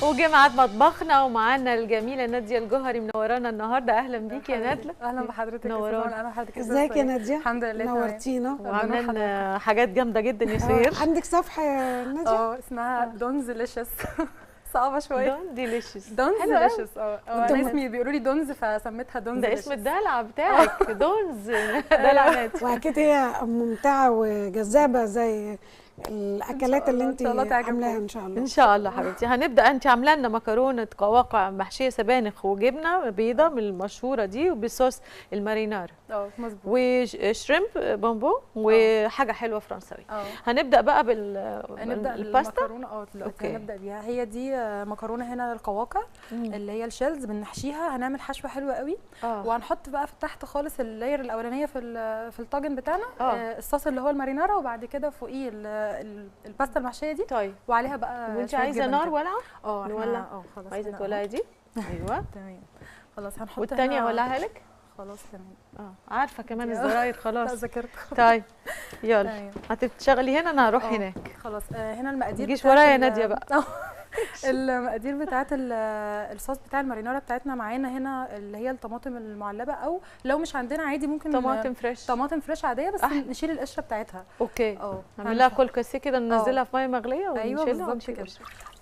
وجه ميعاد مطبخنا ومعانا الجميله ناديه الجوهري منورانا النهارده. اهلا بيكي يا نادله. اهلا بحضرتك يا نورانا. اهلا بحضرتك. ازيك يا ناديه؟ الحمد لله نورتينا وعاملين حاجات جامده جدا يا سهير. عندك صفحه يا ناديه؟ اسمها دونز ليشس. صعبه شويه. دون ديليشيس. دونز ليشس. انا اسمي بيقولوا لي دونز فسميتها دونز. ده اسم الدلع بتاعك. دونز دلع ناديه. واكيد هي ممتعه وجذابه زي الاكلات اللي انت عاملاها ان شاء الله. ان شاء الله حبيبتي. هنبدا. انت عامله لنا مكرونه قواقع محشيه سبانخ وجبنه بيضه من المشهوره دي وبصوص المارينار. مظبوط. وشريمب بامبو وحاجه حلوه فرنساوي. هنبدا بقى بالباستا. المكرونه دلوقتي هنبدا بيها. هي دي مكرونه هنا للقواقع اللي هي الشيلز بنحشيها. هنعمل حشوه حلوه قوي. وهنحط بقى في تحت خالص اللاير الاولانيه في الطاجن بتاعنا الصوص اللي هو المارينارا، وبعد كده فوقيه الباستا المحشيه دي. طيب. وعليها بقى وانت عايزه نار ولعه؟ نولع. خلاص عايزه تولعي دي. ايوه تمام. خلاص هنحط والثانيه اولعها لك. خلاص تمام. عارفه كمان الزراير خلاص. ذاكرت. طيب يلا هتشتغلي هنا، انا هروح هناك. خلاص هنا المقادير. تجيش ورايا يا ناديه بقى. المقادير بتاعت الصوص بتاع المارينارا بتاعتنا معانا هنا اللي هي الطماطم المعلبه، او لو مش عندنا عادي ممكن طماطم فريش. طماطم فريش عاديه بس نشيل القشره بتاعتها. اوكي. نعمل لها كل كاسيه كده، ننزلها في ميه مغليه ونشيلها. ايوه بالظبط كده.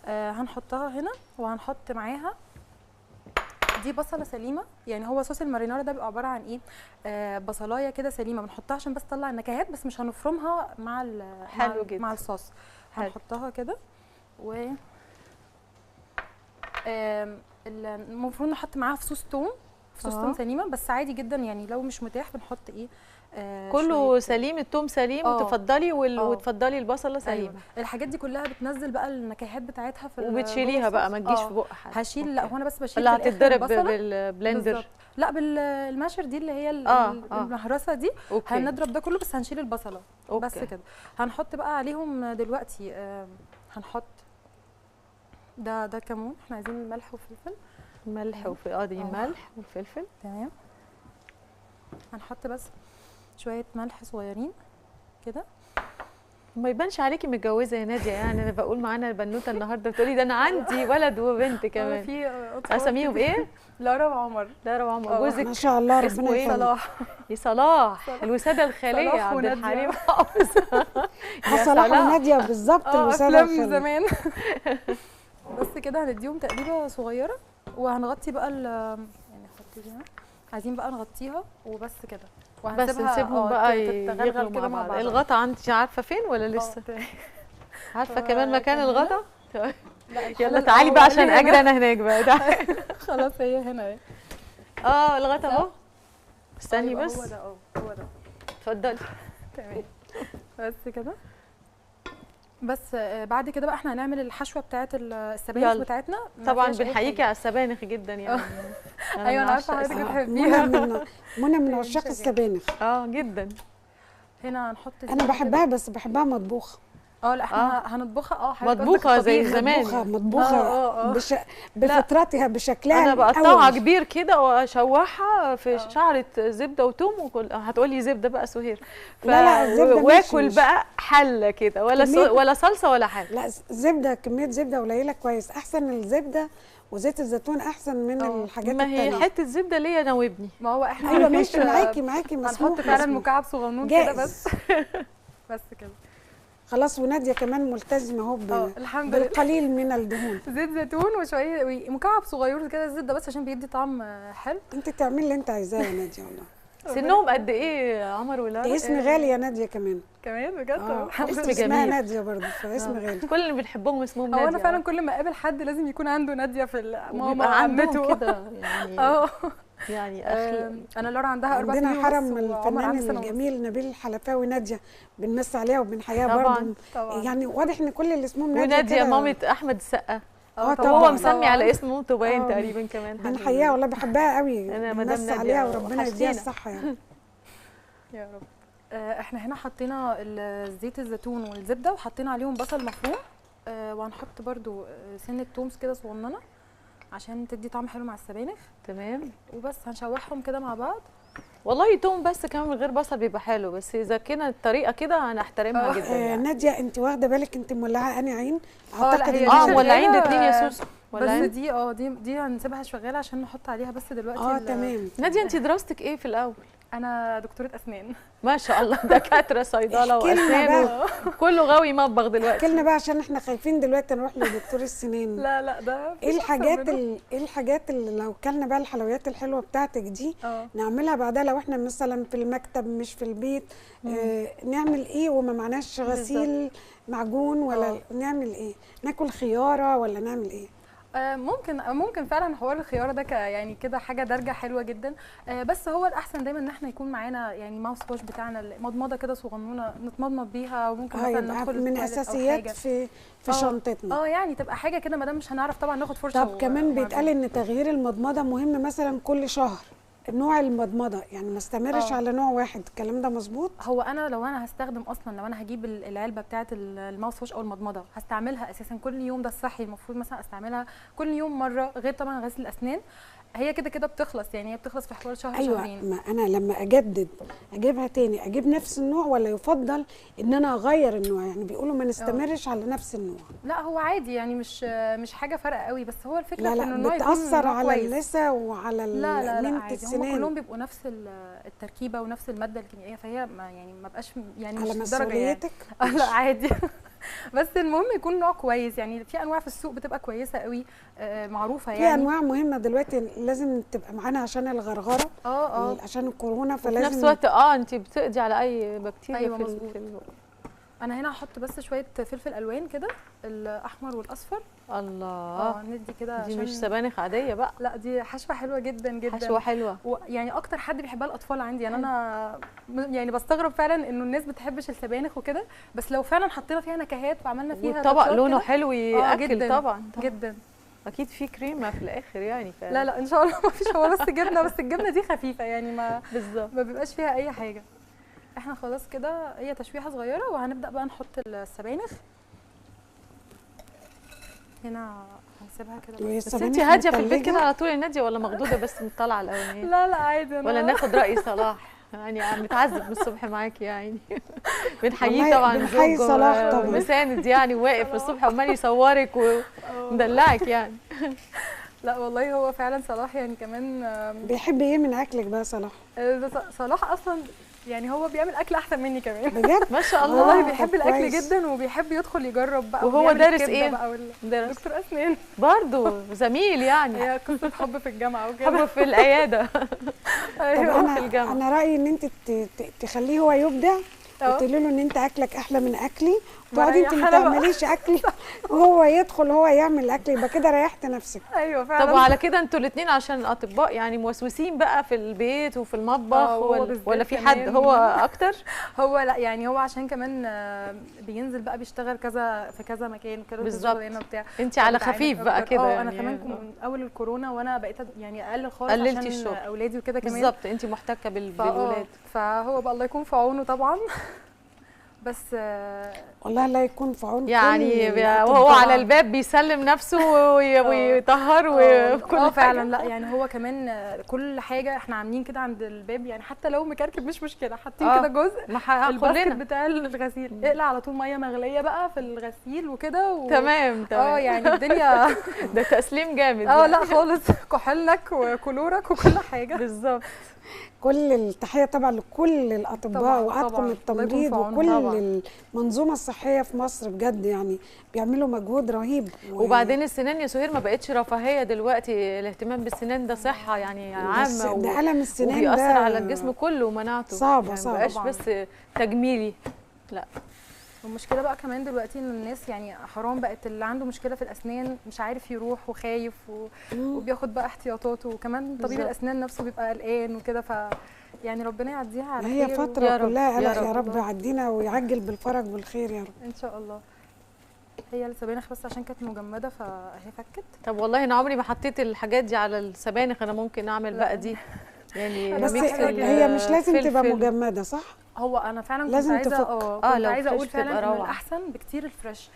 هنحطها هنا وهنحط معاها دي بصله سليمه. يعني هو صوص المارينارا ده بيبقى عباره عن ايه؟ بصلايه كده سليمه بنحطها عشان بس تطلع النكهات، بس مش هنفرمها حلو جدا مع الصوص. هنحطها كده و المفروض نحط معاها فصوص توم. فصوص توم سليمه بس عادي جدا، يعني لو مش متاح بنحط ايه كله سليم. التوم سليم وتفضلي وتفضلي البصله سليمه. أيوة. الحاجات دي كلها بتنزل بقى النكهات بتاعتها في وبتشيليها بقى ما تجيش في بق حد. هشيل. لا هو انا بس بشيل. لا هتتضرب بالبلندر. لا بالماشر دي اللي هي المهرسه دي. هنضرب ده كله بس هنشيل البصله. بس كده. هنحط بقى عليهم دلوقتي هنحط ده كمون. احنا عايزين ملح وفلفل. ملح وفلفل. دي ملح وفلفل. تمام. هنحط بس شويه ملح صغيرين كده. ما يبانش عليكي متجوزه يا ناديه. يعني انا بقول معانا البنوته النهارده بتقولي ده انا عندي ولد وبنت كمان. في اساميهم ايه؟ لارا وعمر. لارا وعمر. جوزك ما شاء الله ربنا يخليك. صلاح. يا صلاح الوساده الخاليه عبد الحليم حافظ. صلاح وناديه بالظبط. الوساده الخاليه من زمان. بس كده هنديهم تقليبه صغيره وهنغطي بقى يعني نحط دي. عايزين بقى نغطيها وبس كده. بس نسيبهم بقى يغلوا كده مع بعض. الغطا انت عارفه فين ولا لسه؟ عارفه كمان مكان الغطا؟ يلا تعالي بقى عشان اجري انا هناك بقى. خلاص هي هنا اهي. الغطا اهو. استني بس. هو ده هو ده. اتفضلي. تمام. بس كده. بس بعد كده بقى احنا هنعمل الحشوه بتاعت السبانخ بتاعتنا. طبعا بنحييكي على السبانخ جدا يعني. ايوه انا عارفه حضرتك بتحبيها. منى من عشاق السبانخ. جدا. هنا هنحط. انا بحبها بس بحبها مطبوخه. لا احنا هنطبخها. مطبوخه زي زمان. مطبوخه بفطرتها بشكلها. انا بقطعها كبير كده واشوحها في شعره زبده وتوم هتقولي زبده بقى سهير. لا الزبده واكل بقى حله كده ولا صلصه ولا حاجه. لا زبده، كميه زبده قليله كويس. احسن الزبده وزيت الزيتون احسن من الحاجات التانية. ما هي حته زبده ليا انا وابني. ما هو احنا ايوه ماشي معاكي مسموح. هنحط فعلا مكعب صغنون كده بس. بس كده خلاص. وناديه كمان ملتزمه اهو بالقليل من الدهون. زيت زيتون وشويه مكعب صغير كده زبده بس عشان بيدي طعم حلو. انت تعملي اللي انت عايزاه يا ناديه والله. سنهم قد ايه عمر ولارا؟ اسم غالي يا ناديه كمان بجد. اسم جميل. اسمها ناديه برضه فاسم غالي. كل اللي بنحبهم اسمهم ناديه. هو انا فعلا كل ما اقابل حد لازم يكون عنده ناديه في ماما عمته كده يعني. يعني اخي انا لارا عندها 4 سنين. عندنا حرم الفنان الجميل نبيل الحلفاوي. ناديه بنمس عليها وبنحييها برضه. يعني واضح ان كل اللي اسمهم ناديه. وناديه مامه احمد السقا. طبعا هو مسمي على اسم مامته باين تقريبا كمان. بنحييها والله بحبها قوي. انا مدام بنمس عليها وربنا يديها الصحه يعني. يا رب. احنا هنا حطينا زيت الزيتون والزبده وحطينا عليهم بصل مفروم. وهنحط برده سنه توم كده صغننه عشان تدي طعم حلو مع السبانخ. تمام. وبس هنشوحهم كده مع بعض. والله توم بس كمان من غير بصل بيبقى حلو، بس اذا كانت الطريقه كده هنحترمها جدا. ناديه انت واخده بالك انت مولعه انهي عين؟ اعتقد مولعين الاثنين يا سوسو. ولا بس دي هنسيبها شغاله عشان نحط عليها بس دلوقتي. تمام. ناديه انت دراستك ايه في الاول؟ انا دكتوره اسنان. ما شاء الله، دكاتره صيدله واسنان كله غاوي مطبخ دلوقتي. احكي لنا بقى عشان احنا خايفين دلوقتي نروح لدكتور السنان. لا ده ايه الحاجات اللي لو كلنا بقى الحلويات الحلوه بتاعتك دي نعملها بعدها لو احنا مثلا في المكتب مش في البيت؟ نعمل ايه وما معناش غسيل معجون ولا نعمل ايه؟ ناكل خياره ولا نعمل ايه؟ ممكن فعلا حوار الخياره ده يعني كده حاجه دارجه حلوه جدا. بس هو الاحسن دايما ان احنا يكون معانا يعني ماوس واش بتاعنا، مضمضه كده صغنونه نتمضمض بيها، وممكن مثلا ندخل من اساسيات في شنطتنا. يعني تبقى حاجه كده ما دام مش هنعرف طبعا ناخد فرشه. طب كمان بيتقال ان تغيير المضمضه مهم مثلا كل شهر، نوع المضمضه يعني ما استمرش على نوع واحد، الكلام ده مظبوط؟ هو انا لو انا هستخدم اصلا، لو انا هجيب العلبه بتاعه الماوس واش او المضمضه هستعملها اساسا كل يوم، ده الصحي المفروض مثلا استعملها كل يوم مره، غير طبعا غسيل الاسنان. هي كده بتخلص، يعني هي بتخلص في حوالي شهر شهرين. ما انا لما اجدد اجيبها تاني اجيب نفس النوع ولا يفضل ان انا اغير النوع؟ يعني بيقولوا ما نستمرش على نفس النوع. لا هو عادي يعني مش حاجه فارقه قوي، بس هو الفكره ان النوع بتاثر على اللثه وعلى لا عادي، هم كلهم بيبقوا نفس التركيبه ونفس الماده الكيميائيه، فهي ما بقاش يعني على مش درجه يعني. لا عادي. بس المهم يكون نوع كويس، يعني في انواع في السوق بتبقى كويسه قوي معروفه يعني. في انواع مهمه دلوقتي لازم تبقى معانا عشان الغرغره عشان الكورونا، فلازم في نفس الوقت انت بتقضي على اي بكتيريا. أيوة في انا هنا هحط بس شويه فلفل الوان كده، الاحمر والاصفر. الله. ندي كده، دي مش سبانخ عاديه بقى، لا دي حشوه حلوه جدا جدا. حشوه حلوه، يعني اكتر حد بيحبها الاطفال عندي. يعني انا يعني بستغرب فعلا انه الناس بتحبش السبانخ وكده، بس لو فعلا حطينا فيها نكهات وعملنا فيها طبق لونه حلو ياكل. جداً طبعا جدا. اكيد في كريمه في الاخر يعني لا ان شاء الله ما فيش، هو بس جبنه، بس الجبنه دي خفيفه يعني ما بالظبط ما بيبقاش فيها اي حاجه. احنا خلاص كده هي تشويحه صغيره، وهنبدا بقى نحط السبانخ هنا. هنسيبها كده بس انت هاديه في البيت كده على طول يا ناديه، ولا مخضوضه بس من الطلعه الاولانيه؟ لا عادي. ولا ناخد راي صلاح يعني متعذب من الصبح معاكي يعني. بنحييه طبعا، بنحيي صلاح طبعا، مساند يعني، واقف الصبح عمال يصورك ومدلعك يعني. لا والله هو فعلا صلاح يعني كمان بيحب ايه من اكلك بقى صلاح؟ صلاح اصلا يعني هو بيعمل اكل احسن مني كمان بجد. ما شاء الله. والله بيحب الاكل جدا، وبيحب يدخل يجرب بقى. وهو دارس ايه؟ دكتور اسنان برضه، زميل يعني. هي قصه حب في الجامعه وكده. حب في العياده. ايوه في الجامعه. انا رايي ان انت تخليه هو يبدع، وتقولي له ان انت اكلك احلى من اكلي، وتقعدي انت ما تعمليش اكل وهو يدخل هو يعمل الاكل، يبقى كده ريحت نفسك. ايوه فعلا. طب وعلى كده انتوا الاثنين عشان اطباء يعني موسوسين بقى في البيت وفي المطبخ، ولا في حد هو اكتر؟ هو لا يعني هو عشان كمان بينزل بقى بيشتغل في كذا مكان كده بالظبط. انت على خفيف بقى كده يعني. انا كمان من اول الكورونا وانا بقيت يعني اقل خالص قللتي عشان الشغل. اولادي وكده كمان. بالظبط، انت محتكه بالولاد، فهو بقى الله يكون في عونه طبعا. بس والله الله يكون في عون يعني، وهو على الباب بيسلم نفسه ويطهر وكل حاجه فعلا. لا يعني هو كمان كل حاجه احنا عاملين كده عند الباب، يعني حتى لو مكركب مش مشكله، حاطين كده جزء الباسكت بتاع الغسيل، اقلع على طول ميه مغليه بقى في الغسيل وكده تمام يعني الدنيا ده تسليم جامد. لا خالص، كحولك وكلورك وكل حاجه. بالظبط. كل التحيه طبعا لكل الاطباء واطقم التمريض وكل المنظومه الصحيه في مصر، بجد يعني بيعملوا مجهود رهيب. وبعدين السنان يا سهير ما بقتش رفاهيه دلوقتي، الاهتمام بالسنان ده صحه يعني عامه، ده الم السنان وبيأثر على الجسم كله ومناعته، صعبه يعني صعبه، ما بقاش بس تجميلي. لا والمشكله بقى كمان دلوقتي ان الناس يعني حرام بقت اللي عنده مشكله في الاسنان مش عارف يروح وخايف وبياخد بقى احتياطاته، وكمان طبيب الاسنان نفسه بيبقى قلقان وكده، يعني ربنا يعديها على خير. هي فتره كلها قلق، يا رب يعدينا ويعجل بالفرج والخير يا رب ان شاء الله. هي السبانخ بس عشان كانت مجمده فهي فكت. طب والله انا عمري ما حطيت الحاجات دي على السبانخ، انا ممكن اعمل بقى دي يعني. بس هي مش لازم تبقى مجمده صح؟ هو انا فعلا لازم كنت عايزه اقول فعلا انه روعة. الاحسن بكتير الفريش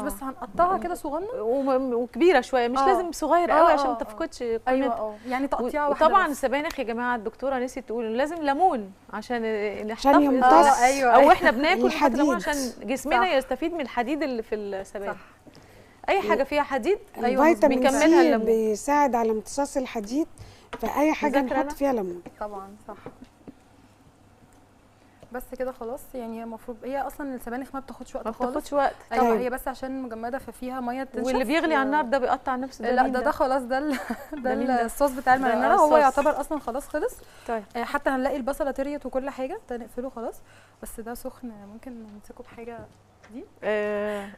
بس هنقطعها كده صغنن وكبيره شويه، مش لازم صغير قوي عشان ما تفقدش قيمتها. ايوه يعني تقطيعه واحده. وطبعا السبانخ يا جماعه الدكتوره نسيت تقول لازم ليمون عشان يمتص. او احنا بناكل عشان جسمنا يستفيد من الحديد اللي في السبانخ. اي حاجه فيها حديد فيتامين سي بيساعد على امتصاص الحديد، فاي حاجه نحط فيها ليمون. طبعا صح. بس كده خلاص. يعني المفروض هي اصلا السبانخ ما بتاخدش وقت خالص. ما بتاخدش وقت. ايوه هي بس عشان مجمده ففيها ميه تنشف. واللي بيغلي على النار ده بيقطع نفسه. لا ده خلاص ده الصوص بتاع المارينارا، هو يعتبر اصلا خلاص خلص. طيب حتى هنلاقي البصله طريت وكل حاجه، نقفله خلاص. بس ده سخن، ممكن نمسكه بحاجه دي.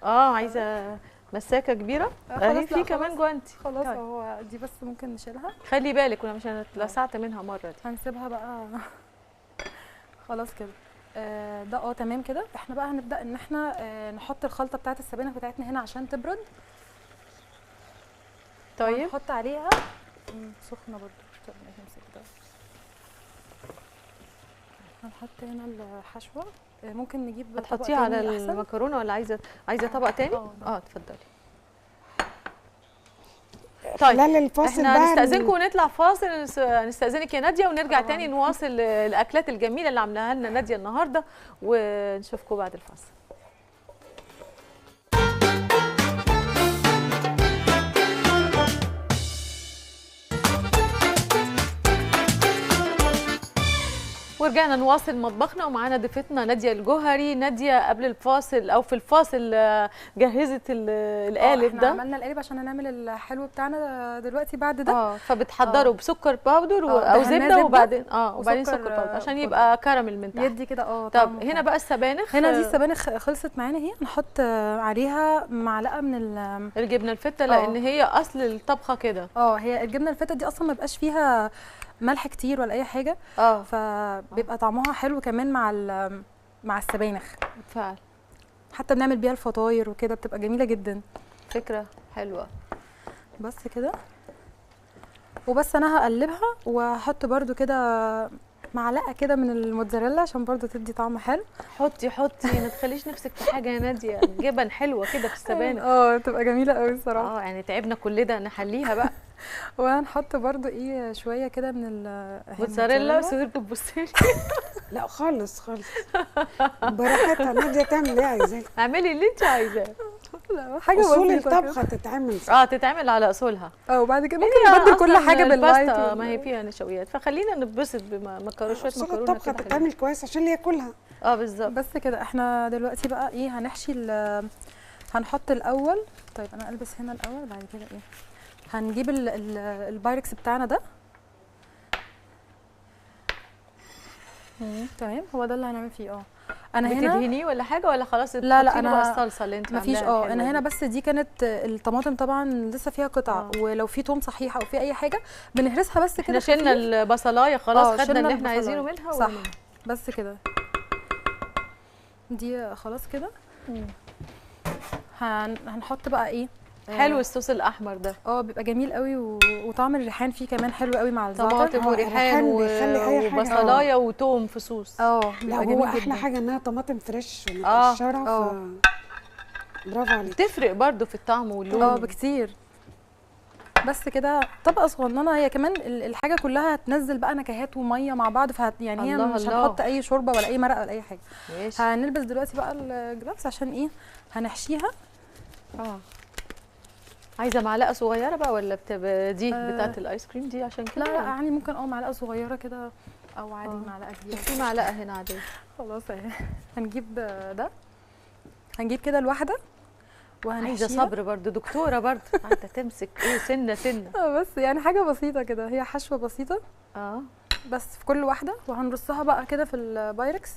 عايزه مساكه كبيره. اهي في كمان جوانتي خلاص. هو دي بس ممكن نشيلها. خلي بالك وانا مش اتلسعت منها مره دي. هنسيبها بقى خلاص كده. ده تمام كده. احنا بقى هنبدا ان احنا نحط الخلطه بتاعت السبانخ بتاعتنا هنا عشان تبرد. طيب نحط عليها سخنه برضو. طب نمسك ده. هنحط هنا الحشوه. ممكن نجيب هتحطيها على المكرونه ولا عايزه طبق تاني؟ اتفضلي. طيب الفاصل احنا نستأذنكم ونطلع فاصل. نستأذنك يا نادية ونرجع تاني نواصل الأكلات الجميلة اللي عاملاها لنا نادية النهاردة، ونشوفكم بعد الفاصل. ورجعنا نواصل مطبخنا ومعانا ضيفتنا نادية الجوهري. نادية قبل الفاصل او في الفاصل جهزت القالب ده. عملنا القالب عشان هنعمل الحلو بتاعنا دلوقتي بعد ده. فبتحضره بسكر باودر او زبده وبعدين سكر باودر عشان يبقى كراميل من تحت. يدي كده. طب هنا بقى السبانخ. هنا دي السبانخ خلصت معانا اهي. نحط عليها معلقه من الجبنه الفته لان هي اصل الطبخه كده. هي الجبنه الفته دي اصلا ما بقاش فيها ملح كتير ولا اي حاجه. فبيبقى طعمها حلو كمان مع السبانخ فعلا. حتى بنعمل بيها الفطاير وكده، بتبقى جميله جدا. فكره حلوه. بس كده. وبس انا هقلبها وهحط برده كده معلقه كده من الموتزاريلا عشان برده تدي طعم حلو. حطي ما تخليش نفسك في حاجه يا ناديه. جبن حلوه كده في السبانخ. تبقى جميله قوي الصراحه. يعني تعبنا كل ده نحليها بقى. وهنحط برضو شويه كده من الموتزاريلا. سهير بتبصيلي. لا خالص براحتها. ناديه تعمل اللي عايزاه. اعملي اللي انت عايزاه. لا حاجه اصول الطبخه تتعمل تتعمل على اصولها. وبعد كده ممكن نبدل كل حاجه باللايت. ما هي فيها نشويات، فخلينا نتبسط بمكرونه مكرونه. الطبخه تتعمل كويس عشان ياكلها. بالظبط. بس كده احنا دلوقتي بقى هنحشي هنحط الاول. طيب انا البس هنا الاول، بعد كده هنجيب البايركس بتاعنا ده. تمام. هو ده اللي هنعمل فيه. انا هنا بتدهنيه ولا حاجه ولا خلاص؟ لا انا بقى الصلصه اللي انت مفيش. انا هنا بس دي كانت الطماطم طبعا لسه فيها قطع. ولو في توم صحيح او في اي حاجه بنهرسها بس كده. احنا شلنا البصلايه خلاص. خدنا اللي احنا عايزينه منها. صح. بس كده دي خلاص كده. هنحط بقى حلو الصوص الاحمر ده. بيبقى جميل قوي وطعم الريحان فيه كمان حلو قوي مع الزعتر. طماطم وريحان وبصلايه وتوم فصوص. لا هو احلى حاجه انها طماطم فريش ومقشره. برافو عليك. بتفرق برضو في الطعم واللون. بكتير. بس كده طبقه صغننه. هي كمان الحاجه كلها هتنزل بقى نكهات وميه مع بعض. يعني هي مش هنحط اي شوربه ولا اي مرقه ولا اي حاجه. ماشي. هنلبس دلوقتي بقى الجلافز عشان هنحشيها. عايزه معلقه صغيره بقى ولا دي بتاعه الايس كريم دي عشان كده؟ لا يعني ممكن معلقه صغيره كده او عادي معلقه كبيره. في معلقه هنا عاديه. خلاص هنجيب ده. هنجيب كده الواحده عايزه صبر برضو. دكتوره برضو قاعده تمسك سنه بس يعني حاجه بسيطه كده. هي حشوه بسيطه بس في كل واحده. وهنرصها بقى كده في البايركس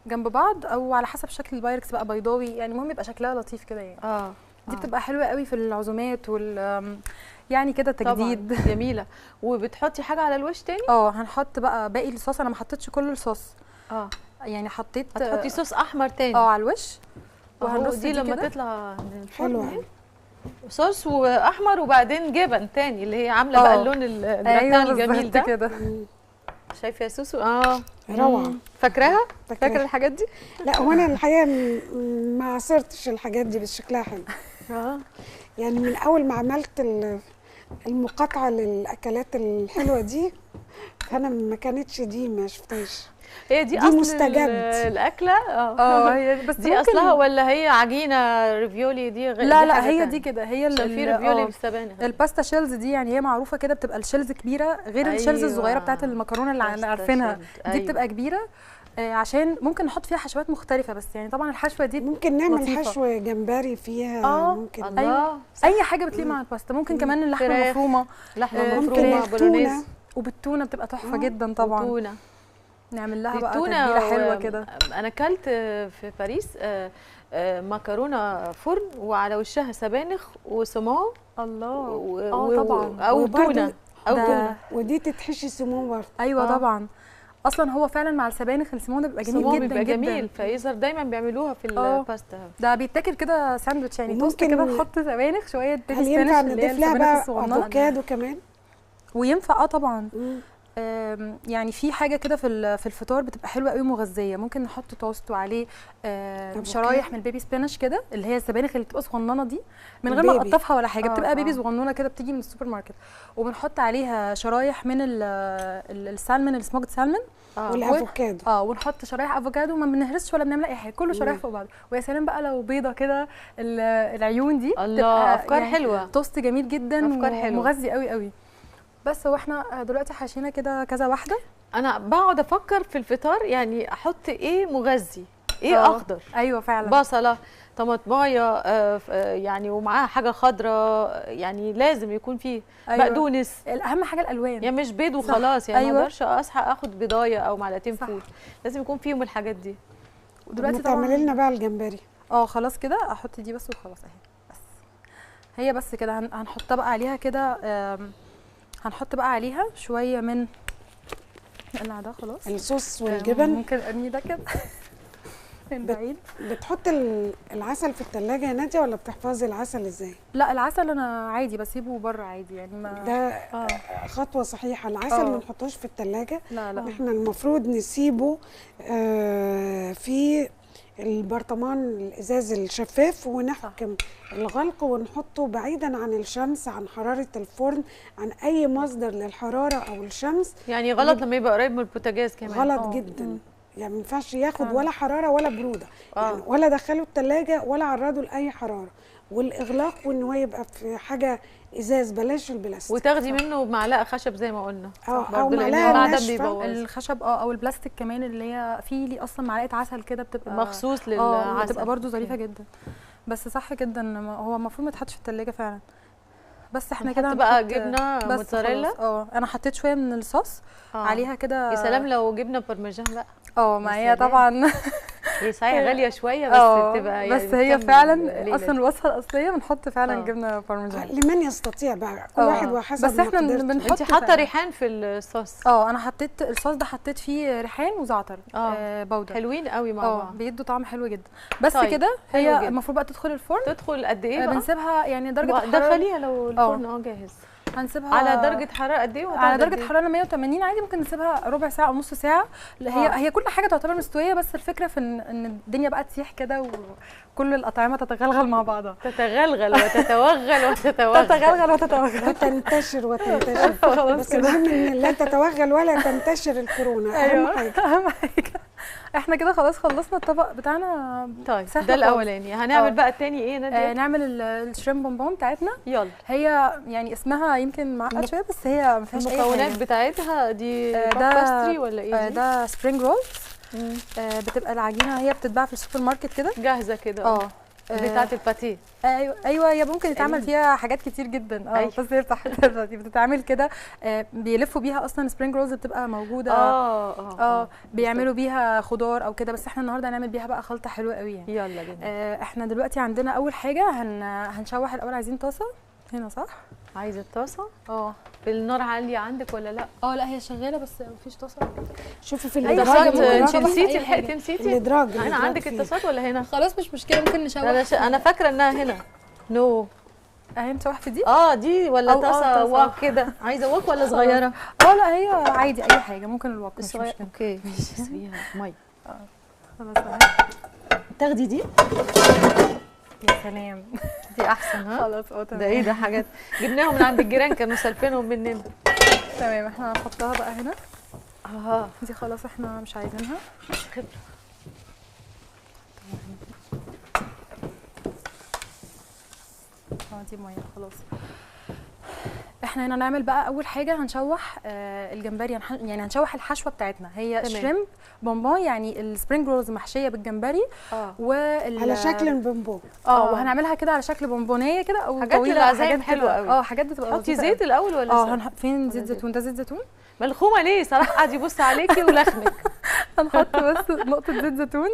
جنب بعض او على حسب شكل البايركس بقى، بيضاوي يعني. المهم يبقى شكلها لطيف كده يعني. دي بتبقى حلوه قوي في العزومات يعني كده تجديد. طبعا جميله. وبتحطي حاجه على الوش تاني؟ هنحط بقى باقي الصوص. انا ما حطيتش كل الصوص. يعني هتحطي صوص احمر تاني على الوش. وهنرص دي لما تطلع حلوه. صوص واحمر وبعدين جبن تاني اللي هي عامله بقى اللون الجراتان الجميل ده كده. شايفه يا سوسو؟ روعه. فاكراها؟ فاكره الحاجات دي؟ لا هو انا الحقيقه ما عصرتش الحاجات دي بس شكلها حلو. يعني من اول ما عملت المقاطعه للاكلات الحلوه دي، فانا ما كانتش دي ما شفتهاش. هي دي اصل مستجد الاكله. هي بس دي اصلها ولا هي عجينه ريفيولي دي؟ لا هي دي كده، هي في ريفيولي بالسبانخ. الباستا شيلز دي يعني هي معروفه كده، بتبقى الشيلز كبيره غير الشيلز الصغيره بتاعت المكرونه اللي عارفينها دي، بتبقى كبيره عشان ممكن نحط فيها حشوات مختلفه. بس يعني طبعا الحشوه دي ممكن نعمل لطيفة. حشو جمبري فيها ممكن. الله اي حاجه بتليق مع الباستا. ممكن كمان اللحمه المفرومه، لحمه مفرومه بولونيز، وبالتونه بتبقى تحفه جدا طبعا. والتونه نعمل لها بقى تتبيله حلوه كده. انا اكلت في باريس مكرونه فرن وعلى وشها سبانخ وصمام. الله طبعا. او تونه ودي تتحشي سمون برضه. ايوه طبعا. اصلا هو فعلا مع السبانخ السمون ده بيبقى جميل جدا بيبقى جميل. فيظهر دايما بيعملوها في الباستا. ده بيتاكل كده ساندوتش يعني، توست كده نحط سبانخ شويه بيبي سبانخ ينفع نضيف لها بقى افوكادو كمان؟ وينفع طبعا. يعني في حاجه كده في الفطار بتبقى حلوه قوي مغذيه. ممكن نحط توست وعليه شرايح من البيبي سبينش كده، اللي هي السبانخ اللي بتبقى صغننه دي من غير ما نقطفها ولا حاجه. بتبقى بيبي صغنونه كده بتيجي من السوبر ماركت. وبنحط عليها شرايح من السالمون، السموكد سالمون والافوكادو. ونحط شرايح افوكادو. ما بنهرسش ولا بنعمل اي حاجه، كله شرايح فوق بعض. ويا سلام بقى لو بيضه كده العيون دي. الله افكار يعني حلوه، توست جميل جدا، افكار حلوه مغذي قوي قوي. بس هو احنا دلوقتي حاشينا كده كذا واحده. انا بقعد افكر في الفطار يعني احط ايه مغذي، ايه اخضر. ايوه فعلا، بصله، طماطمايه، يعني ومعاها حاجه خضراء، يعني لازم يكون فيه بقدونس. اهم حاجه الالوان، يعني مش بيض وخلاص. يعني ما اقدرش اصحى اخد بيضايه او معلقتين فول، لازم يكون فيهم الحاجات دي. ودلوقتي تعملي لنا بقى الجمبري. خلاص كده احط دي بس وخلاص اهي. بس هي بس كده هنحطها بقى عليها كده. هنحط بقى عليها شويه من نقلع ده خلاص الصوص والجبن. ممكن ارمي ده كده من بعيد. بتحط العسل في الثلاجه يا ناديه ولا بتحفظي العسل ازاي؟ لا العسل انا عادي بسيبه بره عادي يعني. ما ده خطوه صحيحه. العسل ما نحطوش في الثلاجه. لا احنا المفروض نسيبه في البرطمان الازاز الشفاف، ونحكم الغلق ونحطه بعيدا عن الشمس، عن حراره الفرن، عن اي مصدر للحراره او الشمس. يعني غلط لما يبقى قريب من البوتاجاز كمان. غلط جدا. يعني ما ينفعش ياخد ولا حراره ولا بروده. يعني ولا دخله الثلاجه ولا عرضه لاي حراره. والاغلاق وان هو يبقى في حاجه ازاز، بلاش البلاستيك. وتاخدي منه بمعلقه خشب زي ما قلنا. او معلقه ناشفه. الخشب او البلاستيك كمان، اللي هي في لي اصلا معلقه عسل كده بتبقى مخصوص للعسل، بتبقى برده ظريفه جدا. بس صح جدا، هو المفروض ما يتحطش في الثلاجه فعلا. بس احنا كده بقى جبنه موتزاريلا. انا حطيت شويه من الصوص عليها كده. يا سلام لو جبنه بارميجان بقى. ما هي طبعا هي صحيح غاليه شويه بس بتبقى يعني بس هي فعلا اصلا الوصفه الاصليه بنحط فعلا جبنه بارميجان. لمن يستطيع بقى، كل واحد وحسب. بس احنا بنحط. انت حاطه ريحان في الصوص؟ انا حطيت الصوص ده، حطيت فيه ريحان وزعتر بودر، حلوين قوي مع بعض، بيدوا طعم حلو جدا. بس كده هي المفروض بقى تدخل الفرن. تدخل قد ايه بقى؟ بنسيبها يعني درجه الحراره. دخليها لو الفرن جاهز. هنسيبها على درجه حراره قد ايه؟ على درجه حراره 180 عادي. ممكن نسيبها ربع ساعه او نص ساعه. هي كل حاجه تعتبر مستويه، بس الفكره في ان الدنيا بقى تسيح كده وكل الاطعمه تتغلغل مع بعضها. تتغلغل وتتوغل وتتوغل. تتغلغل وتتوغل وتنتشر بس المهم ان لا تتوغل ولا تنتشر الكورونا. اهم حاجه. احنا كده خلاص خلصنا الطبق بتاعنا. طيب ده الاولاني. هنعمل بقى الثاني ايه ناديه؟ نعمل الشريم بونبون بتاعتنا. يلا. هي يعني اسمها يمكن معقد شويه، بس هي ما فيهاش اي حاجه. المكونات بتاعتها دي باستري ولا ايه؟ ده سبرينج رولز. بتبقى العجينه هي بتتباع في السوبر ماركت كده جاهزه كده. بتاعه الباتيه. ايوه هي ممكن يتعمل فيها حاجات كتير جدا. بس هي بتاعتها بتتعمل كده. بيلفوا بيها اصلا سبرينج رولز بتبقى موجوده. بيعملوا بيها خضار او كده. بس احنا النهارده هنعمل بيها بقى خلطه حلوه قوي يعني. يلا بينا. احنا دلوقتي عندنا اول حاجه هنشوح الاول. عايزين طاسه هنا صح؟ عايزه الطاسه؟ النار عاليه عندك ولا لا؟ لا هي شغاله بس مفيش طاسه. شوفي في الادراج. انت نسيتي لحقتي نسيتي الادراج. انا عندك الطاسات ولا هنا؟ خلاص مش مشكله، ممكن نشوح. انا فاكره انها هنا. اهي نشوح في دي. دي ولا طاسه واك كده؟ عايزه واك ولا صغيره؟ لا هي عادي اي حاجه، ممكن الواك مش مشكله. اوكي ماشي. سيبيها ميه. خلاص اهي. تاخدي دي. يا سلام دي احسن. خلاص تمام. ده ايه ده؟ حاجات جبناهم من عند الجيران كانوا سالفينهم مننا. تمام. احنا هنحطها بقى هنا. دي خلاص احنا مش عايزينها. خبره. دي ميه خلاص. احنا هنا نعمل بقى اول حاجه هنشوح الجمبري، يعني هنشوح الحشوه بتاعتنا. هي شريمب بونبون، يعني السبرينج رولز محشيه بالجمبري على شكل البونبون. وهنعملها كده على شكل بونبونيه كده او حاجات طويله، حاجات حلوه قوي. حاجات بتبقى حطي زيت الاول ولا فين زيت زيتون؟ ده زيت زيتون ملخومه ليه صراحه، قاعد يبص عليكي ولخمك. هنحط بس نقطه زيت زيتون،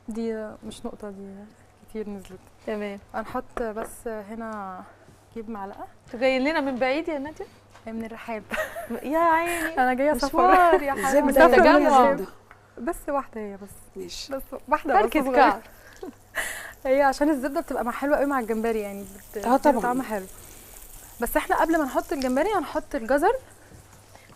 دي مش نقطه، دي كتير نزلت. تمام. هنحط بس هنا جيب معلقه. انتوا جايين لنا من بعيد يا ناديه؟ من الرحاب. يا عيني انا جايه سفر يا حبيبتي. زبده بس واحده هي بس. ماشي. بس واحده بس صغيره. هي عشان الزبده بتبقى حلوه قوي مع الجمبري، يعني طبعا طعمها حلو. بس احنا قبل ما نحط الجمبري هنحط الجزر.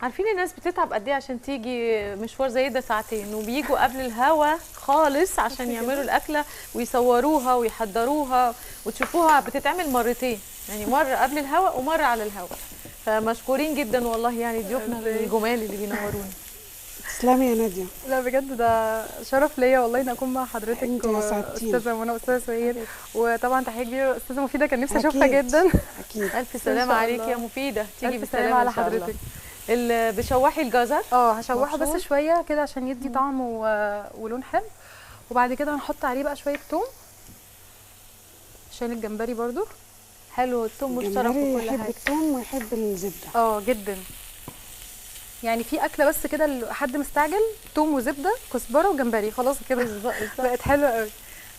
عارفين الناس بتتعب قد ايه عشان تيجي مشوار زي ده ساعتين، وبيجوا قبل الهوا خالص عشان يعملوا الاكله ويصوروها ويحضروها وتشوفوها بتتعمل مرتين، يعني مره قبل الهوا ومره على الهوا. فمشكورين جدا والله، يعني ضيوفنا الجمال اللي بينورونا. تسلمي يا ناديه. لا بجد ده شرف ليا والله ان اكون مع حضرتك. انت استاذه منى واستاذه سهير، وطبعا تحيه كبيره استاذه مفيده، كان نفسي اشوفها جدا. اكيد. الف سلامه عليكي يا مفيده، تيجي بالسلامه على حضرتك. بشوحي الجزر هشوحه بس شويه كده عشان يدي طعم ولون حلو، وبعد كده هنحط عليه بقى شويه توم عشان الجمبري برضو حلو. التوم مشترك في كل حاجه. يحب التوم ويحب الزبده. جدا. يعني في اكله بس كده حد مستعجل، توم وزبده كزبره وجمبري، خلاص كده بقت حلوه قوي.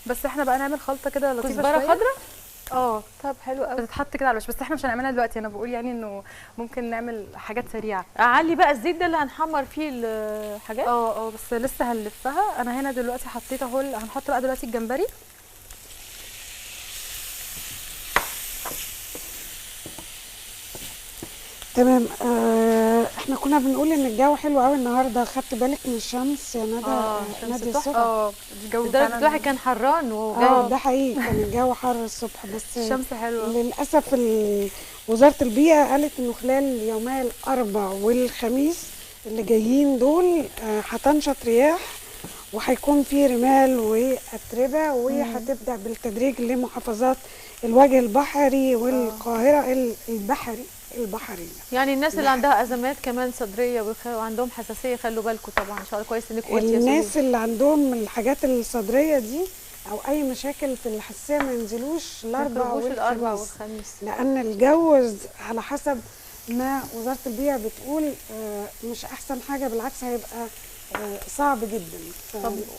بس احنا بقى نعمل خلطه كده لطيفه شويه. كزبره خضراء. طب حلو قوي. بتتحط كده على الوش، بس احنا مش هنعملها دلوقتي. انا بقول يعني انه ممكن نعمل حاجات سريعه. اعلي بقى الزيت ده اللي هنحمر فيه الحاجات. بس لسه هنلفها. انا هنا دلوقتي حطيت اهو. هنحط بقى دلوقتي الجمبري. تمام. احنا كنا بنقول ان الجو حلو قوي النهارده. خدت بالك من الشمس يا ندى؟ ناديه الصبح. الجو لدرجه الواحد كان حران وجاي. ده حقيقي، كان الجو حر الصبح، بس الشمس حلوه للاسف. وزاره البيئه قالت انه خلال يومي الاربعاء والخميس اللي جايين دول هتنشط رياح، وهيكون في رمال واتربه، وهتبدا بالتدريج لمحافظات الوجه البحري والقاهره البحري. يعني الناس اللي عندها ازمات كمان صدريه وعندهم حساسيه، خلوا بالكم طبعا. ان شاء الله كويس انك قلتي. الناس اللي عندهم الحاجات الصدريه دي او اي مشاكل في الحساسيه ما ينزلوش الاربعاء والخميس، لان الجو على حسب ما وزاره البيئه بتقول مش احسن حاجه، بالعكس هيبقى صعب جدا.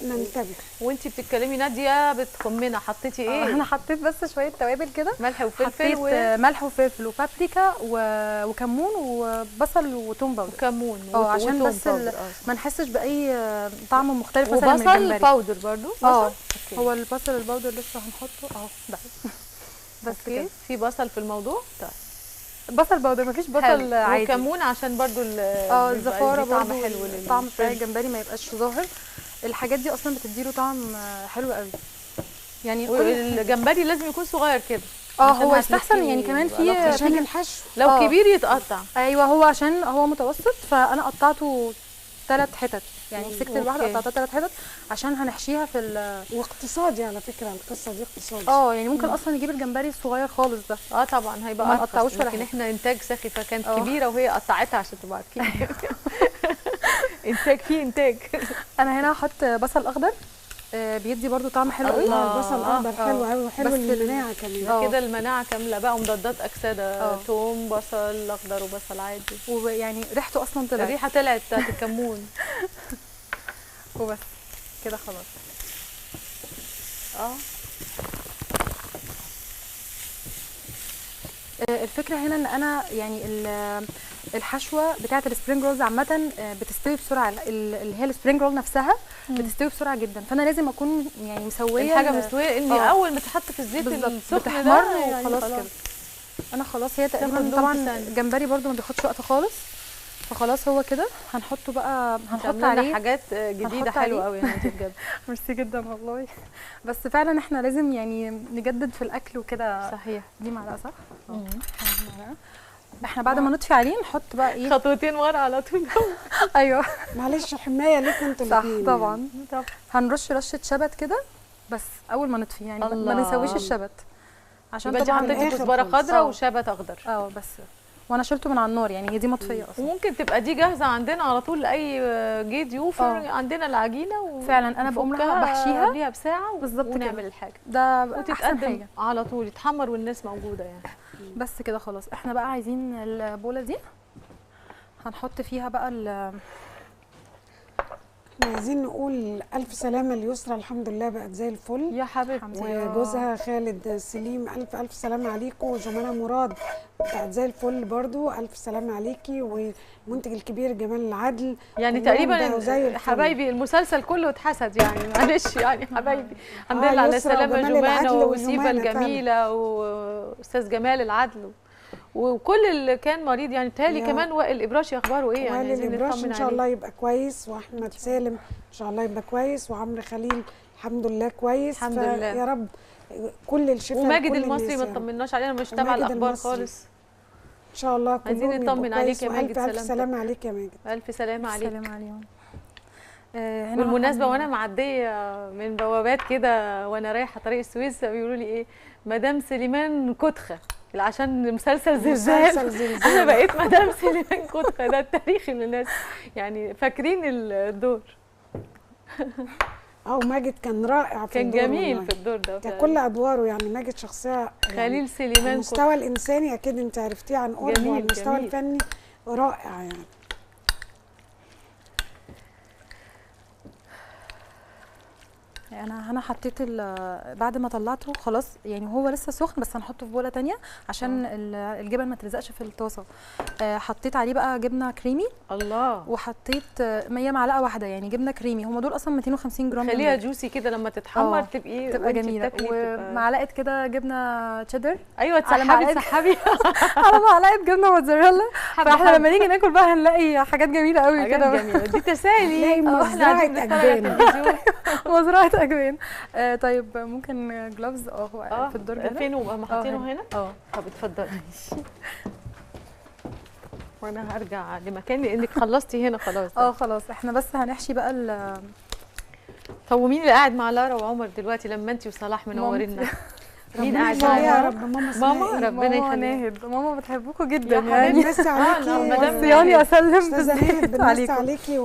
ننتبه. وانتي بتتكلمي ناديه بتخمنا، حطيتي ايه؟ انا حطيت بس شويه توابل كده، ملح وفلفل ملح وفلفل وبابريكا وكمون وبصل وتوم باودر. وكمون عشان بس ما نحسش باي طعم مختلف مثلا من الجمبري. وبصل باودر برضو. هو البصل الباودر لسه هنحطه ده بس كده. في بصل في الموضوع؟ طيب بصل باودر، مفيش بصل عادي. وكمون عشان برضو الزفاره طعم حلو. الطعم بتاع الجمبري ما يبقاش ظاهر. الحاجات دي اصلا بتديله طعم حلو قوي. يعني الجمبري لازم يكون صغير كده. هو يستحسن يعني كمان في عشان الحشو. لو كبير يتقطع. ايوه، هو عشان هو متوسط فانا قطعته 3 حتت، يعني مسكت الواحده قطعتها 3 حتت عشان هنحشيها في واقتصادي على فكره القصه دي اقتصادي. يعني ممكن اصلا نجيب الجمبري الصغير خالص ده. طبعا هيبقى ما نقطعوش ولا لكن احنا انتاج سخي، فكانت كبيره وهي قطعتها عشان تبقى عارفين. انتاج. انا هنا هحط بصل اخضر، بيدي برضو طعم حلو قوي. البصل الاخضر حلو قوي، وحلو للمناعه كمان. كده المناعه كامله بقى، ومضادات اكسده. توم بصل اخضر وبصل عادي، ويعني ريحته اصلا طلعت. الريحه طلعت بتاعت الكمون. وبس كده خلاص. الفكره هنا ان انا يعني الحشوه بتاعه السبرينج رولز عامه بتستوي بسرعه. اللي هي السبرينج رول نفسها بتستوي بسرعه جدا، فانا لازم اكون يعني مسويه الحاجه مستويه، ان اول ما تتحط في الزيت السخن ده وخلاص كده. انا خلاص هي تقريبا طبعا الجمبري برده ما بياخدش وقت خالص، فخلاص هو كده هنحطه بقى. هنحط عليه حاجات جديده حلوه قوي يعني بجد. ميرسي جدا والله. بس فعلا احنا لازم يعني نجدد في الاكل وكده. صحيح. دي معلقه صح؟ معلقه. احنا بعد ما نطفي عليه نحط بقى ايه خطوتين ورا على طول. ايوه معلش حمايه ليكم انتوا صح الاثنين. طبعا. هنرش رشه شبت كده بس اول ما نطفي، يعني ما نسويش الشبت عشان يبقى طبعا حطيتي كزبره خضراء وشبت اخضر. بس وانا شلته من على النار، يعني هي دي مطفيه اصلا. وممكن تبقى دي جاهزه عندنا على طول لاي جه ضيوف. عندنا العجينه فعلا انا بقوم لها بحشيها قبليها بساعه بالظبط ونعمل الحاجه ده وتتقدم على طول، يتحمر والناس موجوده يعني. بس كده خلاص. احنا بقى عايزين البوله دي هنحط فيها بقى احنا عايزين نقول الف سلامه ليسرى، الحمد لله بقت زي الفل يا حبيبتي. وجوزها خالد سليم الف سلامه عليكم، وجمانه مراد بقت زي الفل برضو، الف سلامه عليكي، والمنتج الكبير جمال العدل يعني تقريبا حبايبي المسلسل كله اتحسد يعني معلش يعني حبايبي. الحمد لله على السلامه جمانه وسيفا الجميله واستاذ جمال العدل وكل اللي كان مريض يعني. تالي كمان وائل الابراشي اخباره ايه يعني؟ وائل الابراشي ان شاء الله يبقى كويس، واحمد سالم ان شاء الله يبقى كويس، وعمرو خليل الحمد لله كويس الحمد لله يا رب كل الشفاء. وماجد المصري ما طمناش عليه، انا مش تابعه الاخبار خالص. ان شاء الله عايزين نطمن عليك يا ماجد. الف سلامه عليك يا ماجد. الف سلامه عليك. سلام عليهم. بالمناسبه وانا معديه من بوابات كده وانا رايحه طريق السويس بيقولوا لي ايه مدام سليمان كتخه عشان مسلسل زلزال. انا بقيت مدام سليمان كتخه، ده التاريخ اللي الناس يعني فاكرين الدور. ماجد كان رائع في الدور، كان جميل في الدور ده كل ادواره يعني. ماجد شخصيه خليل سليمان على المستوى الانساني اكيد انت عرفتيه عن قرب، وعلى المستوى الفني رائع يعني. انا حطيت بعد ما طلعته خلاص يعني هو لسه سخن، بس هنحطه في بوله تانية عشان الجبن ما تلزقش في الطاسه. حطيت عليه بقى جبنه كريمي الله، وحطيت 100 معلقه واحده يعني جبنه كريمي. هم دول اصلا 250 جرام. خليها جوسي كده لما تتحمر تبقى جميله. ومعلقه كده جبنه تشيدر. ايوه تسحبي على معلقه جبنه موتزاريلا. فاحنا لما نيجي ناكل بقى هنلاقي حاجات جميله قوي كده. جميله دي تسالي. مزرعه اجبان. مزرعه اجبان. طيب ممكن جلوفز هو في الدرج هنا. فين هم حاطينه هنا؟ طب اتفضلي. وانا هرجع لمكاني لانك خلصتي هنا خلاص. خلاص احنا بس هنحشي بقى طب ومين اللي قاعد مع لارا وعمر دلوقتي لما انتي وصلاح منورينا؟ مين قاعد معايا يا رب؟ ماما ربنا يخليها. ماما بتحبكم جدا يعني. بس عليكي مدام صياني اسلم بالنسبه عليكي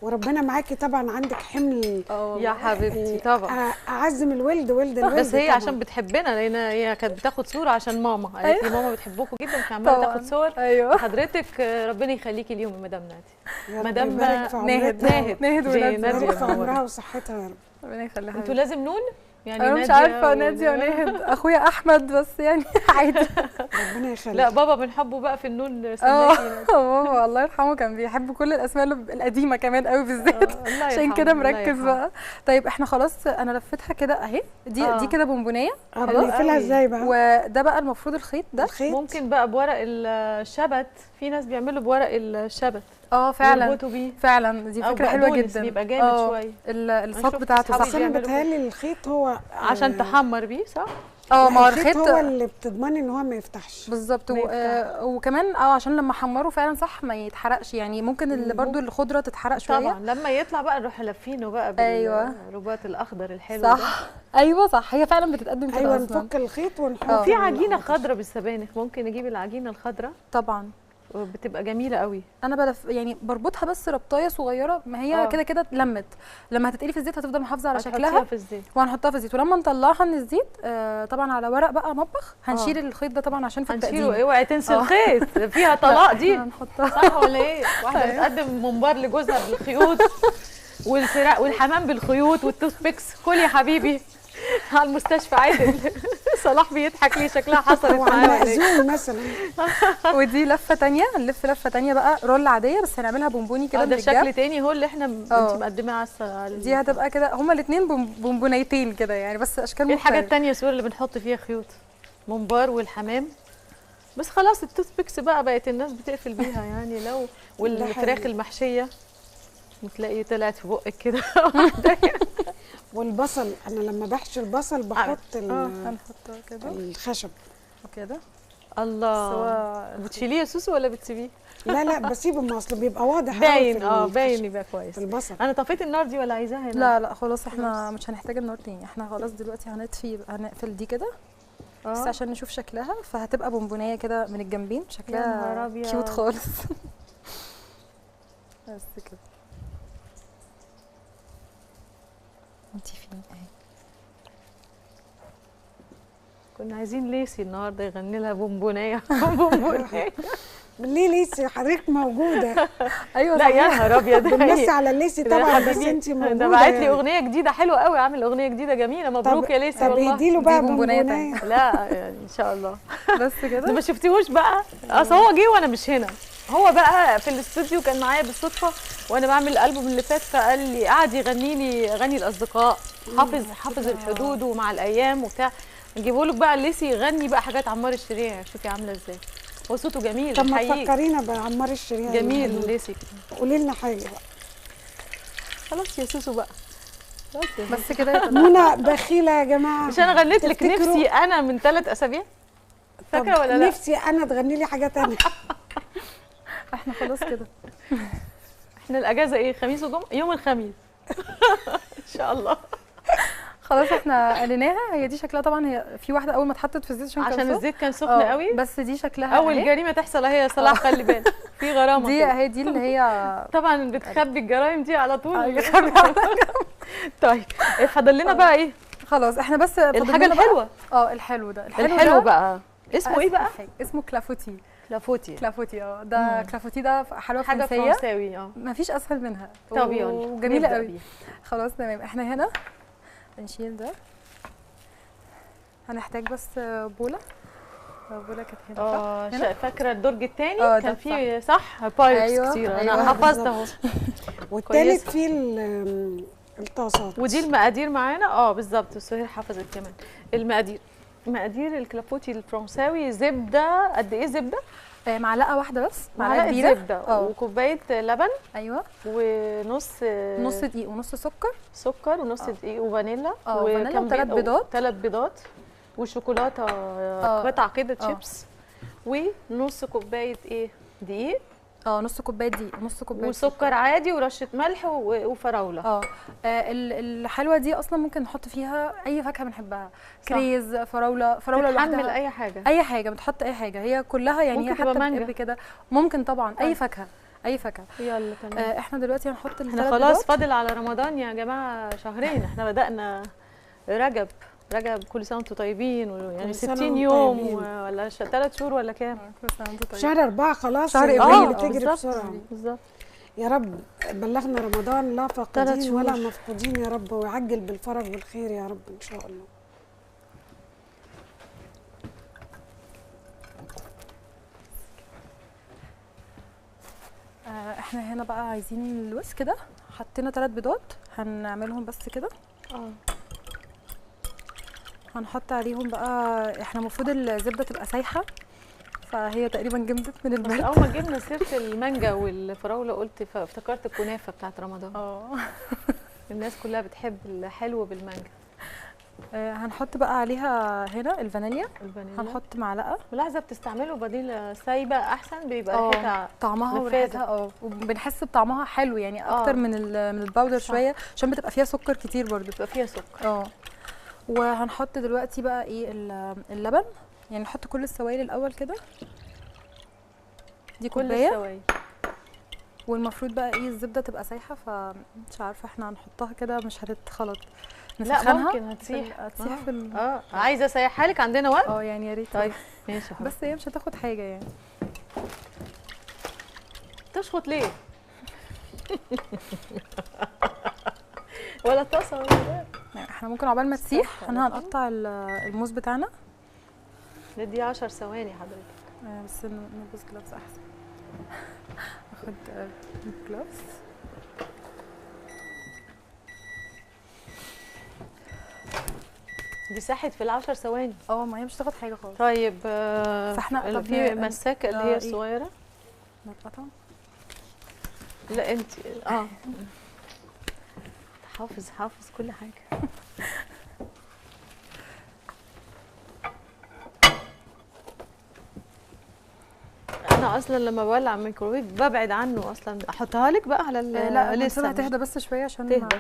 وربنا معاكي طبعا. عندك حمل يا حبيبتي طبعا. اعزم الولد بس هي عشان بتحبنا، لان هي كانت بتاخد صوره عشان ماما قالت لي ماما بتحبكم جدا، كانت عماله تاخد صور. حضرتك ربنا يخليكي ليهم مدام ناديه. مدام ناهد وناديه في عمرها وصحتها يا رب. ربنا يخليها. انتوا لازم نون يعني. انا مش عارفه ناديه وناهد اخويا احمد بس يعني عادي. ربنا يخليك. لا بابا بنحبه بقى في النون. بابا الله يرحمه كان بيحب كل الاسماء القديمه كمان قوي بالذات، عشان كده مركز بقى. طيب احنا خلاص انا لفتها كده اهي. دي كده بونبونيه خلاص. بنقفلها ازاي بقى؟ وده بقى المفروض الخيط ده ممكن بقى بورق الشبت. في ناس بيعملوا بورق الشبت. فعلا دي فكره حلوه جدا. بيبقى جامد شويه الصوت بتاعته. بس انا بتهيألي الخيط هو عشان تحمر بيه صح؟ ما هو الخيط هو اللي بتضمني ان هو ما يفتحش بالظبط. وكمان عشان لما احمره فعلا صح ما يتحرقش يعني. ممكن اللي برضو الخضره تتحرق شويه طبعا. لما يطلع بقى نروح لافينه بقى بالرباط الاخضر الحلو صح ده. ايوه صح، هي فعلا بتتقدم كده. نفك الخيط ونحط. في عجينه خضراء بالسبانخ، ممكن نجيب العجينه الخضراء طبعا بتبقى جميله قوي. انا يعني بربطها بس ربطايه صغيره، ما هي كده كده اتلمت. لما هتتقلي في الزيت هتفضل محافظه على شكلها في الزيت. وهنحطها في الزيت. ولما نطلعها من الزيت طبعا على ورق بقى مطبخ هنشيل الخيط ده طبعا عشان في التقديم. هنشيله. اوعي تنسي الخيط فيها طلاق دي. هنحطها صح ولا ايه؟ واحده بتقدم ممبار لجوزها بالخيوط والحمام بالخيوط والتوث بيكس. كل يا حبيبي على المستشفى عادل. صلاح بيضحك ليه، شكلها حصلت معاه مثلا. ودي لفه ثانيه، هنلف لفه ثانيه بقى رول عاديه بس هنعملها بونبوني كده. ده شكل تاني هو اللي احنا انت مقدماه على دي هتبقى كده. هما الاثنين بونبونيتين كده يعني، بس اشكال مختلفه. الحاجه الثانيه سور اللي بنحط فيها خيوط ممبار والحمام. بس خلاص التوث بيكس بقى بقت الناس بتقفل بيها يعني. لو والفراخ المحشيه وتلاقي طلعت في بقك كده. والبصل انا لما بحشي البصل بحط هنحطها كده الخشب كده. الله. بتشيليه يا سوسو ولا بتسيبيه؟ لا لا بسيبه، ما اصله بيبقى واضح باين. باين يبقى كويس. البصل. انا طفيت النار دي ولا عايزاها هنا؟ لا لا خلاص، احنا مش هنحتاج النار تاني. احنا خلاص دلوقتي هنقفل دي كده بس عشان نشوف شكلها. فهتبقى بونبونيه كده من الجنبين، شكلها كيوت خالص. بس كده. انتي فين؟ اهي. كنا عايزين ليسي النهارده يغني لها بونبونيه. بونبونيه ليه ليسي حضرتك موجوده؟ ايوه لا يا نهار ابيض، بنمسي على ليسي طبعا، بس انت موجوده. ده بعت لي اغنيه جديده حلوه قوي، عامل اغنيه جديده جميله. مبروك يا ليسي والله. طب اديله بقى بونبونيه. لا يعني ان شاء الله. بس كده. ما شفتيهوش بقى؟ اصل هو جه وانا مش هنا. هو بقى في الاستوديو كان معايا بالصدفه وانا بعمل الالبوم اللي فات، فقال لي قعد يغني لي اغاني الاصدقاء، حافظ الحدود ومع الايام وبتاع. نجيبه لك بقى الليسي يغني بقى حاجات عمار الشريعي. شوفي عامله ازاي، هو صوته جميل. طب ما تفكرينا بعمار الشريعي. جميل الليسي. قولي لنا حاجه بقى. خلاص يا سوسو بقى، بس كده. منى بخيله يا جماعه. مش انا غنيت لك نفسي انا من 3 أسابيع؟ فاكره ولا لا؟ نفسي انا تغني لي حاجه ثانيه. احنا خلاص كده. احنا الاجازه ايه؟ خميس وجمعه؟ يوم الخميس. ان شاء الله. خلاص احنا قليناها. هي دي شكلها طبعا، هي في واحده اول ما اتحطت في الزيت عشان الزيت كان سخن قوي، بس دي شكلها اول جريمه تحصل اهي يا صلاح. خلي بالك في غرامه دي هي دي اللي هي طبعا بتخبي الجرايم دي على طول. طيب فاضل لنا بقى ايه؟ خلاص احنا بس الحاجه الحلوه. الحلو ده. الحلو بقى اسمه ايه بقى؟ اسمه كلافوتي. كلافوتي ده كلافوتي ده حلوه حاجه فرنساوي. مفيش اسهل منها. طب يلا وجميله قوي. خلاص تمام. احنا هنا نشيل ده. هنحتاج بس بوله كانت هنا. فاكره الدرج الثاني كان فيه صح بايبس كتير. انا حفظت اهو. والثالث فيه الطاسات. ودي المقادير معانا. بالظبط، سهير حفظت كمان مقادير الكلافوتي الفرنساوي. زبده قد ايه زبده؟ معلقه واحده بس، معلقه كبيره زبده وكوبايه لبن. ايوه. نص دقيق ونص سكر ونص دقيق وفانيلا. وكم 3 بيضات وشوكولاته قطع كده شيبس. ونص كوبايه دقيق. نص كوبايه دقيق ونص كوبايه وسكر عادي ورشه ملح وفراوله. الحلوه دي اصلا ممكن نحط فيها اي فاكهه بنحبها. كريز، فراوله لوحدها. تحمل اي حاجه بتحط اي حاجه. هي كلها يعني هي حتى بتقب كده. ممكن طبعا اي فاكهه. يلا تمام. احنا دلوقتي هنحط احنا خلاص فاضل على رمضان يا جماعه شهرين. احنا بدأنا رجب. كل سنه وانتم طيبين. يعني 60 يوم ولا 3 شهور ولا كام؟ كل سنه وانتم طيبين. شهر 4 خلاص. شهر ابريل بتجري بسرعه. بالظبط. يا رب بلغنا رمضان لا فاقدين ولا مفقودين يا رب، ويعجل بالفرج والخير يا رب ان شاء الله. احنا هنا بقى عايزين الويسك كده. حطينا 3 بيضات هنعملهم بس كده. هنحط عليهم بقى. احنا المفروض الزبده تبقى سايحه، فهي تقريبا جمدت من البرد. اول ما جبنا سيره المانجا والفراوله قلت افتكرت الكنافه بتاعت رمضان. الناس كلها بتحب الحلو بالمانجا. هنحط بقى عليها هنا الفانيليا. هنحط معلقه. ملاحظه بتستعملوا بديل سايبه احسن، بيبقى ريحتها طعمها وريحتها وبنحس بطعمها حلو يعني اكتر من الباودر شويه، عشان بتبقى فيها سكر كتير برضو. بتبقى فيها سكر. وهنحط دلوقتي بقى اللبن. يعني نحط كل السوائل الاول كده. دي كوبايه. والمفروض بقى الزبده تبقى سايحه، فمش عارفه احنا هنحطها كده مش هتتخلط. لا ممكن هتسيح في عايزه اسيحها لك؟ عندنا وقت؟ يعني يا ريت. طيب ماشي. بس هي مش هتاخد حاجه يعني. تشخط ليه؟ ولا طاسه ولا احنا ممكن عقبال ما تسيح احنا هنقطع الموز بتاعنا. ندي 10 ثواني حضرتك. بس نلبس جلافز احسن. اخد جلافز. دي ساحت في ال10 ثواني. ما هي مش هتاخد حاجه خالص. طيب فاحنا في مساكه اللي هي الصغيره نقطع. لا انت حافظ كل حاجه. انا اصلا لما بولع الميكروويف ببعد عنه اصلا. احطها لك بقى على لا لسه لسه هتهدى بس شويه عشان تهدى.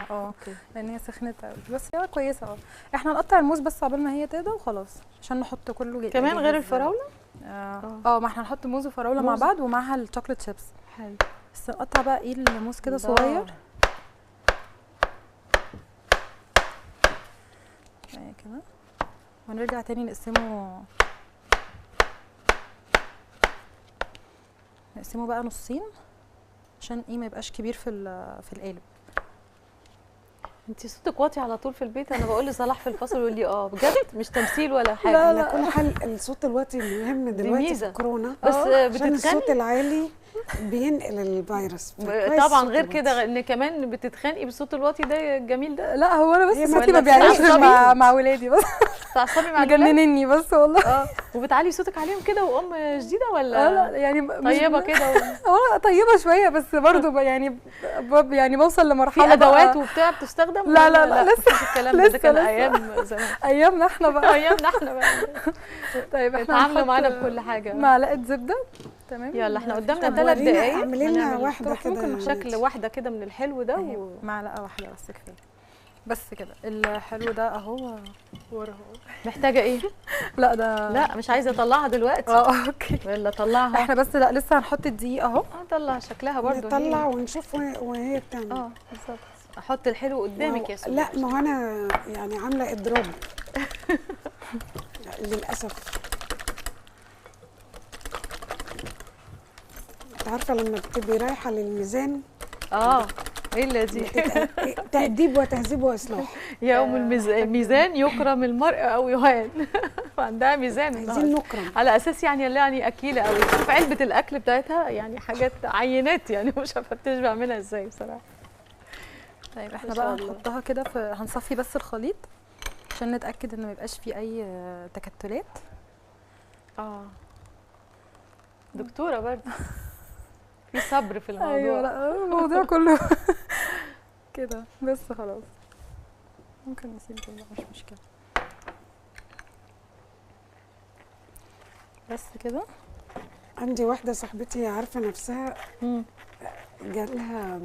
لان هي سخنت قوي، بس هي كويسه. احنا نقطع الموز بس عقبال ما هي تهدى وخلاص، عشان نحط كله كمان غير الفراوله. ما احنا هنحط موز وفراوله مع بعض ومعها الشوكليت شيبس. حلو. بس نقطع بقى الموز كده صغير كده، ونرجع تاني نقسمه بقى نصين عشان ما يبقاش كبير في القالب. انتي صوتك واطي على طول في البيت. انا بقول لصلاح في الفصل يقول لي بجد مش تمثيل ولا حاجه. لا على كل حال الصوت الواطي مهم دلوقتي في الكورونا، بس عشان الصوت العالي بينقل الفيروس. طبعا غير كده ان كمان بتتخانقي بالصوت الواطي ده الجميل ده. لا هو انا بس صوتي ما بيعلاش مع ولادي بس. بتعصبي مع مجننني بس والله. وبتعلي صوتك عليهم كده وام شديده ولا لا يعني طيبه كده طيبه شويه بس برضه يعني بوصل لمرحله في ادوات وبتاع بتستخدم. لا لسه الكلام ده كان ايام زمان. ايامنا احنا بقى طيب احنا عامله معانا بكل حاجه. معلقه زبده. تمام يلا احنا قدامنا 3 دقايق. اعملي لنا واحده كده، ممكن شكل واحده كده من الحلو ده معلقه واحده بس كفايه. بس كده الحلو ده اهو ورا اهو. محتاجه ايه؟ لا مش عايزه اطلعها دلوقتي. اوكي ولا اطلعها احنا بس لسه هنحط الدقيق اهو. نطلع شكلها برضو نطلع ونشوف وهي بتعمل. بالظبط. احط الحلو قدامك يا سوسو. لا ما هو انا يعني عامله اضراب للاسف. انت عارفه لما بتبقي رايحه للميزان ايه اللي دي تأديب وتهذيب واصلاح. يوم الميزان يكرم المرء او يهان. وعندها ميزان عايزين نكرم على اساس يعني اكيله قوي. شوف علبه الاكل بتاعتها يعني حاجات عينات يعني مش عارفه بتشبع منها ازاي بصراحه. طيب احنا بقى هنحطها كده هنصفي بس الخليط عشان نتاكد ان ما يبقاش فيه اي تكتلات. دكتوره برضه في صبر في الموضوع. ايوه لا الموضوع كله كده بس خلاص. ممكن نسيب كده مش مشكله. بس كده. عندي واحده صاحبتي عارفه نفسها جالها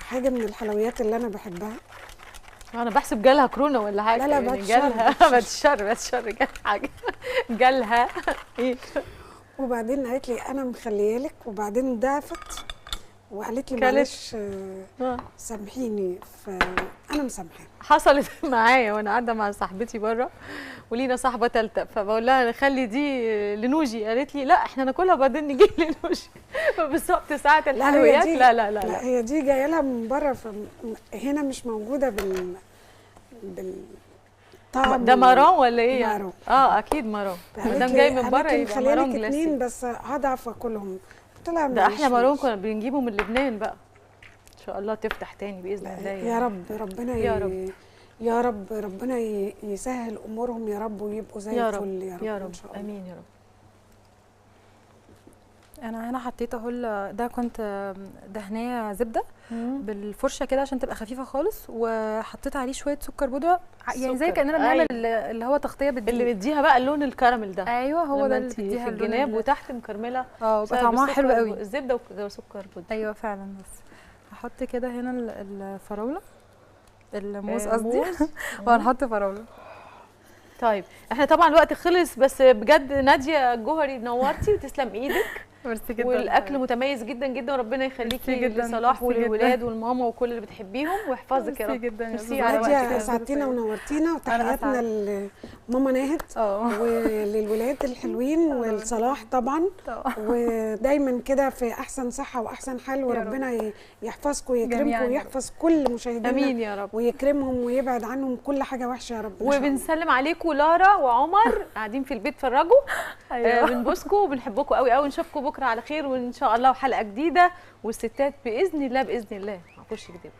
حاجه من الحلويات اللي انا بحبها. انا بحسب جالها كورونا ولا حاجه. لا يعني جالها بعد الشر جالها حاجه. جالها ايه. وبعدين قالت لي انا مخليه لك، وبعدين ضعفت وقالت لي معلش سامحيني، فانا مسامحاها. حصلت معايا وانا قاعده مع صاحبتي بره ولينا صاحبه ثالثه، فبقول لها خلي دي لنوجي، قالت لي لا انا ناكلها وبعدين نجي لنوجي. بالظبط ساعه الحلويات لا هي دي جايه لها من بره، هنا مش موجوده بالطعم. ده مرام ولا ايه يعني؟ مرام. اكيد مرام. ما دام جاي من بره يبقى مرام جلاسي. اتنين بس هضعف واكلهم. ده احلى مرام كنا بنجيبه من لبنان بقى. ان شاء الله تفتح تاني باذن الله. يا رب ربنا يا رب ربنا يسهل امورهم يا رب، ويبقوا زي الفل يا رب. امين يا رب. انا هنا حطيت اهو ده كنت دهناه زبده بالفرشه كده عشان تبقى خفيفه خالص، وحطيت عليه شويه سكر بودره يعني زي كاننا بنعمل اللي هو تغطيه بالدقيق اللي بيديها بقى اللون الكراميل ده. ايوه هو ده اللي بيديها في الجناب وتحت مكرمله. بيبقى طعمها حلو قوي. الزبده وسكر بودره. ايوه فعلا. بس هحط كده هنا الفراوله الموز قصدي وهنحط فراوله. طيب احنا طبعا الوقت خلص، بس بجد ناديه الجوهري نورتي وتسلم ايدك. ميرسي جدا. والاكل متميز جدا جدا، وربنا يخليكي لصلاح وللولاد والماما وكل اللي بتحبيهم ويحفظك يا رب. ميرسي جدا. ميرسي على وقتك، اسعدتينا ونورتينا، وتحياتنا لماما ناهد وللولاد الحلوين ولصلاح طبعا. ودايما كده في احسن صحه واحسن حال، وربنا يحفظكم ويكرمكم ويحفظ كل مشاهدينا. امين يا رب. ويكرمهم ويبعد عنهم كل حاجه وحشه يا رب. وبنسلم عليكم لارا وعمر قاعدين في البيت اتفرجوا. بنبوسكم وبنحبكم قوي قوي. نشوفكم بكره على خير وان شاء الله وحلقه جديده، والستات باذن الله باذن الله هنخش جديد.